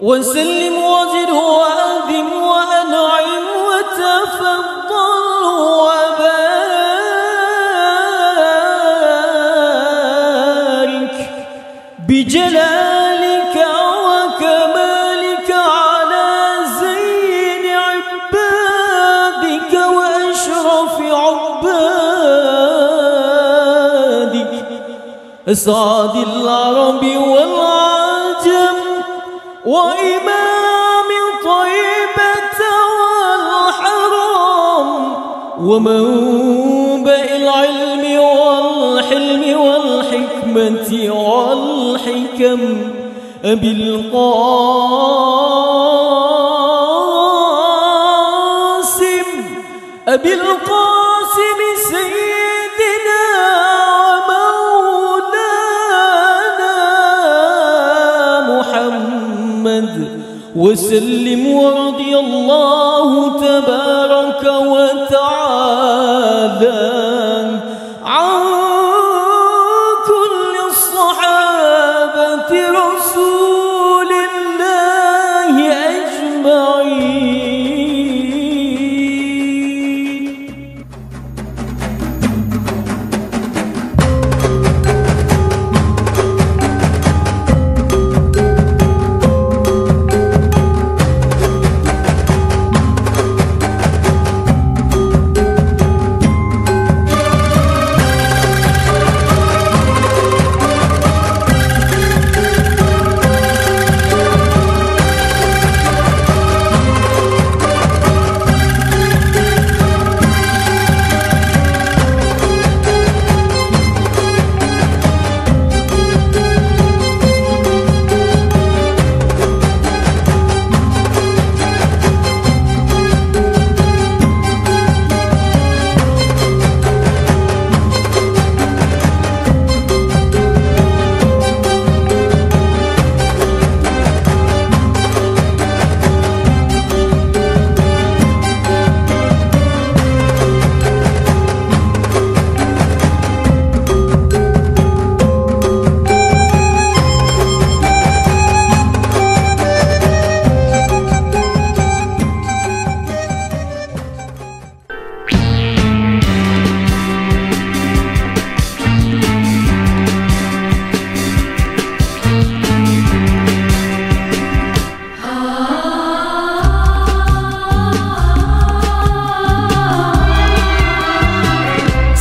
وسلم وزد وأذم وأنعم وتفضل وبارك بجلالك وكمالك على زين عبادك وأشرف عبادك أسعد العرب والعجم وإمام طيبة والحرام ومنبع العلم والحلم والحكمة والحكم أبي القاسم سيدنا ومولانا محمد وسلم ورضي الله تبارك وتعالى عن كل الصحابة رسول الله أجمعين.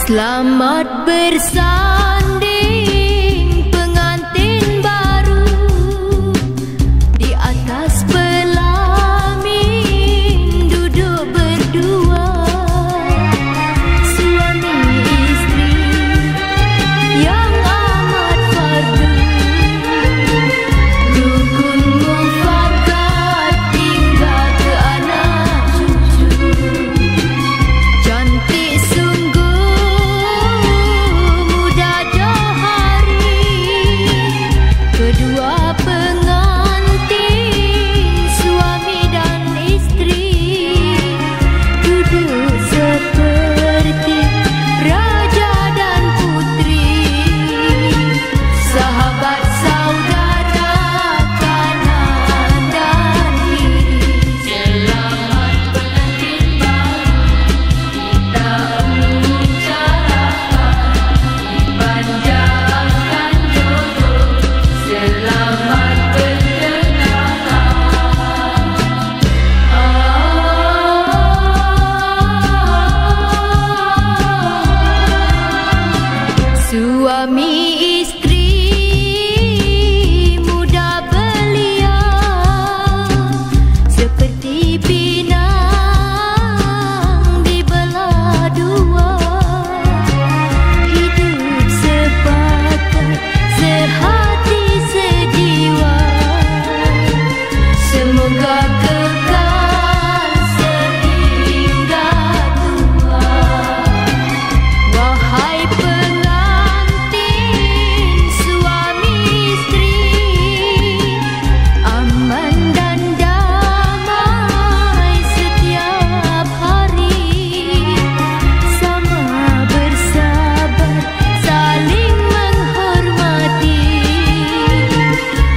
Selamat bersanding pengantin baru di atas pelamin duduk berdua, suami istri yang amat fardu, rukun mufakat hingga ke anak cucu, cantik sungguh suami istri muda belia seperti pinang dibelah dua, hidup sepakat sehati sejiwa, semoga kekal sehingga tua. Wahai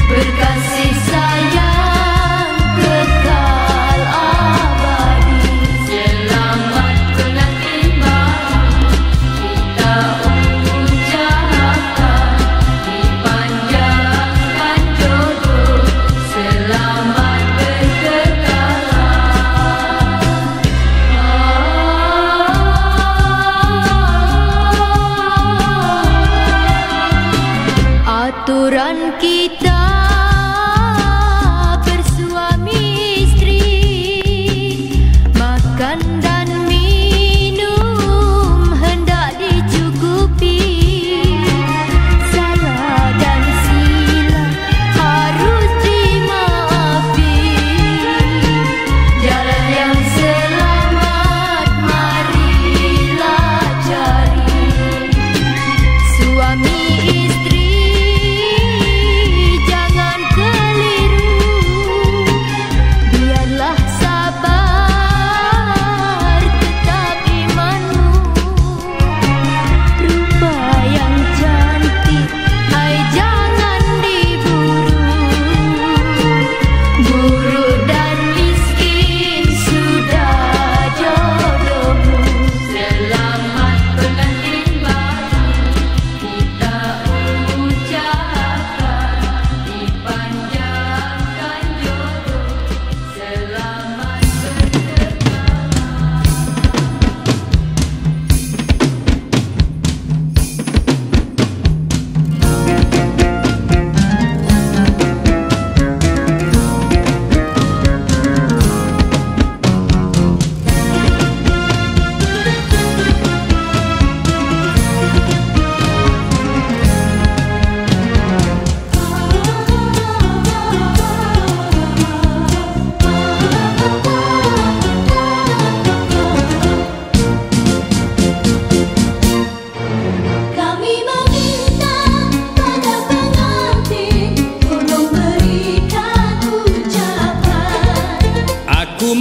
berkasih sayang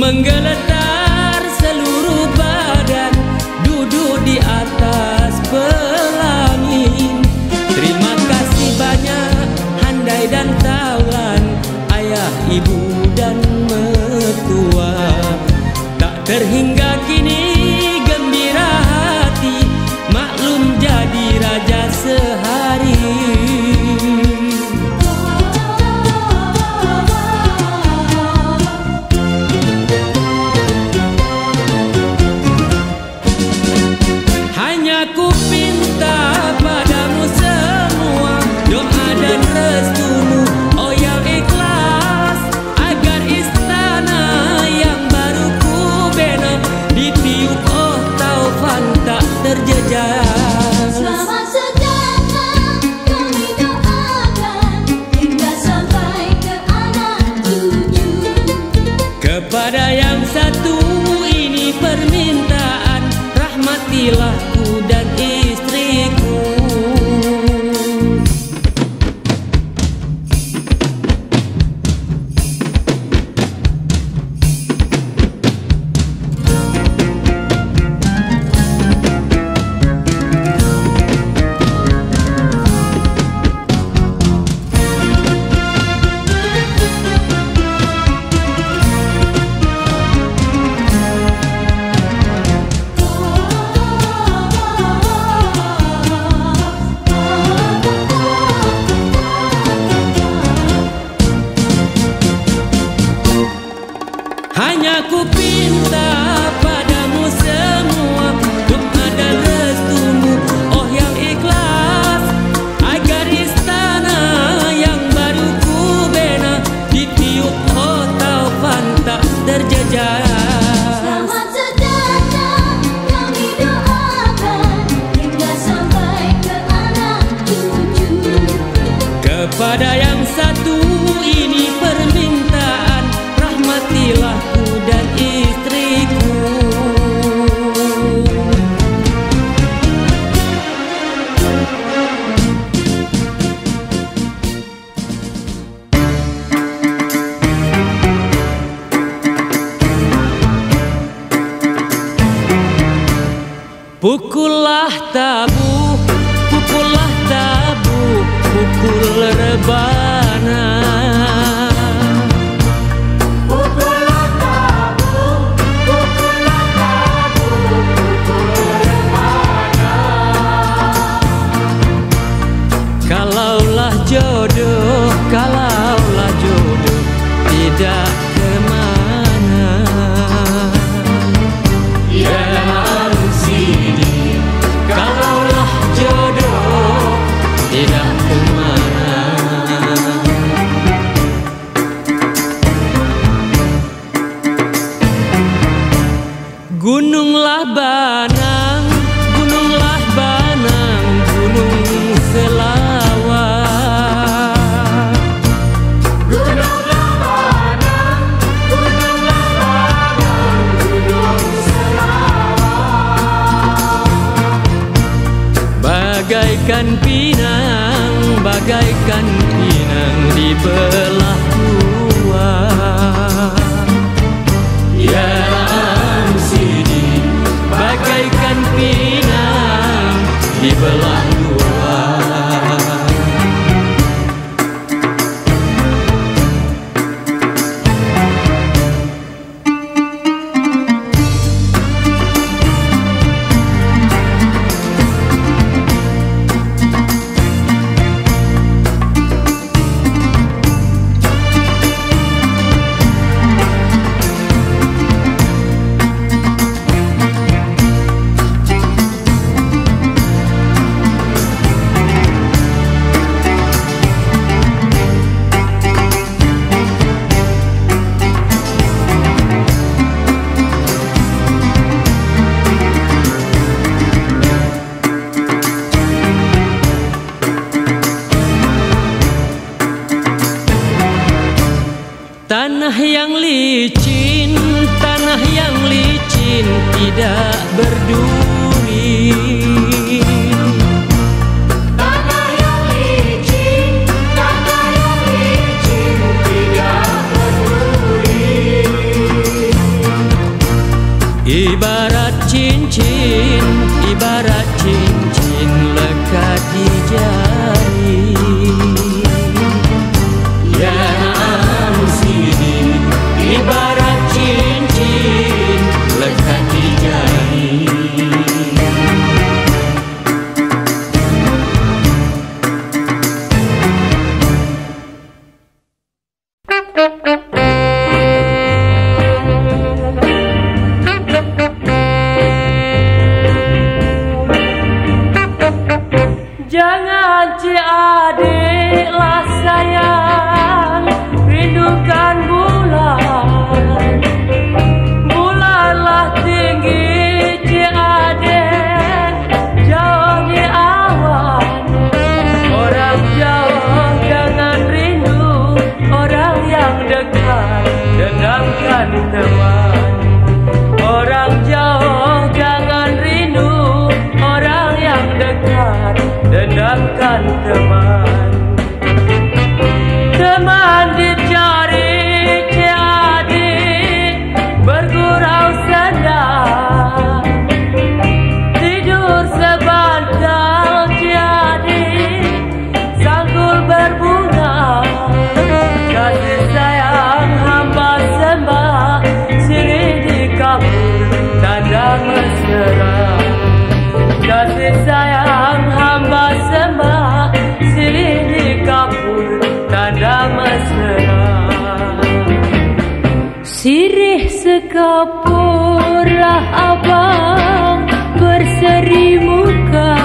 menggeletar seluruh badan, duduk di atas pelangi. Terima kasih banyak handai dan taulan, ayah, ibu dan mertua. Tak terhingga kini gembira hati, maklum jadi raja sehari. Hanya ku pinta padamu semua doa dan restumu, oh yang ikhlas, agar istana yang baru ku bina ditiup oh taufan tak terjejas. Selamat sejahtera kami doakan hingga sampai ke anak cucu. Kepada yang satu ini permintaan, rahmatilah ku dan istriku. Hanya ku pinta padamu semua doa dan restumu, oh yang ikhlas, agar istana yang baru ku bina ditiup oh taufan tak terjejas. Selamat sejahtera kami doakan hingga sampai ke anak cucu. Kepada yang satu ini permintaan, rahmatilah ku dan istriku. Pukullah tabu, pukullah tabu, pukul rebana. Pukullah tabu, pukullah tabu, pukul rebana. Kalaulah jodoh, kalaulah jodoh tidak kemana. Ya Sidi, kalaulah jodoh tidak kemana. Gununglah Banang, gununglah Banang, gunung selawat. Gununglah Banang, gununglah Banang, gunung selawat. Bagaikan pinang, bagaikan pinang dibelah dua. Ya Sidi, bagaikan pinang dibelah dua. Tanah yang licin, tanah yang licin tidak berduri. Tanah yang licin, tanah yang licin tidak berduri. dendamkan teman. Orang jauh jangan rindu, orang yang dekat dendamkan teman. Teman dicari tiada, bergurau sandang, tidur sebantal tiada, sanggul berbunga. Kasih sayang hamba sembah, sirih dikabur tanda mesra. Kasih sayang hamba sembah, sirih dikabur tanda mesra. Sirih sekapurlah abang berseri muka,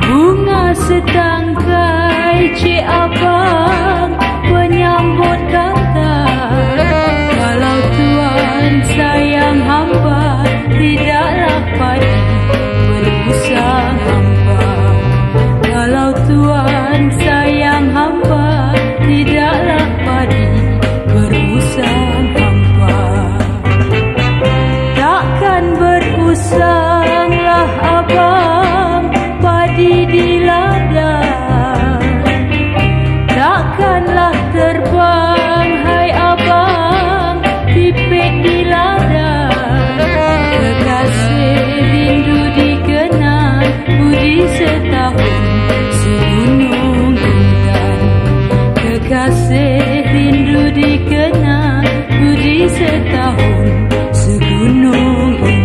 bunga setangkai cik abang penyambut kata. Kalau Tuhan sayang hamba, tidaklah padi berusang hamba. Kalau Tuhan sayang hamba, tidaklah padi berusang hamba. Takkan berusanglah abang padi di ladang, takkanlah terbang hai abang pipit di ladang. Kekasih rindu dikenang, budi setahun segunung intan. Kekasih rindu dikenang, budi setahun segunung intan.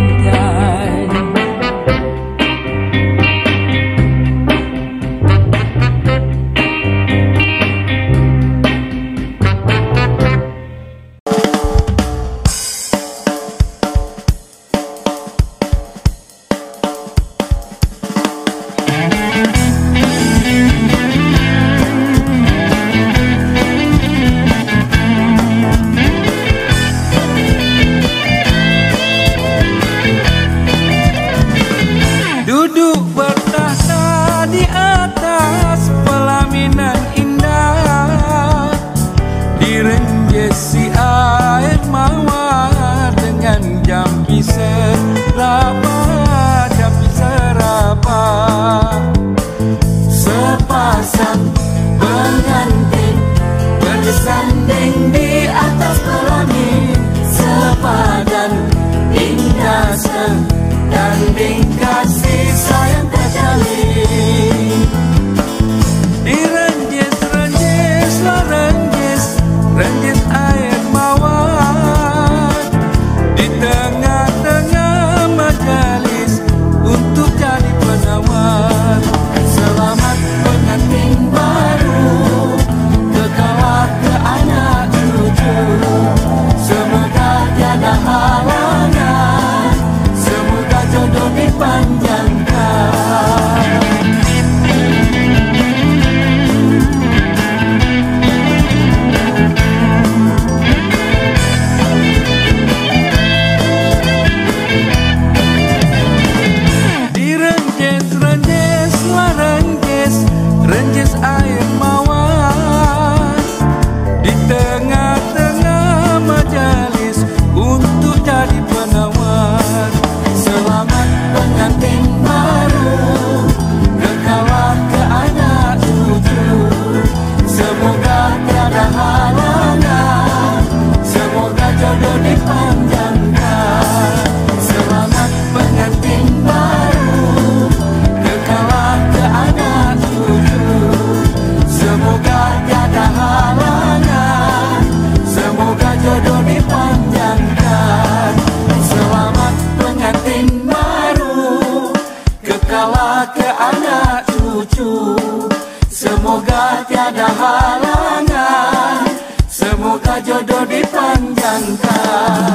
Duduk bertahta di atas pelaminan indah, direnjesi air mawar dengan jampi seraba, jampi seraba. Sepasang pengantin bersanding di atas pelamin, sepadan indah setanding kasih sayang terjalin. Direnjes-renjes lah renjes air mawar di tengah-tengah majalis untuk jadi penawar. Selamat pengantin baru, kekawah ke anak cucu. Semoga tiada halangan, semoga jodoh dipanjangkan. Direnjes-renjes lah renjes air mawar di tengah-tengah majalis untuk jadi penawar. Selamat pengantin baru, kekawah ke anak cucu. Semoga tiada halangan, semoga jodoh dipanjangkan. Selamat pengantin baru, kekawah ke anak cucu. Semoga tiada halangan, semoga jodoh dipanjangkan. Selamat pengantin baru, kekawah ke anak cucu. Semoga tiada halangan, semoga jodoh dipanjangkan.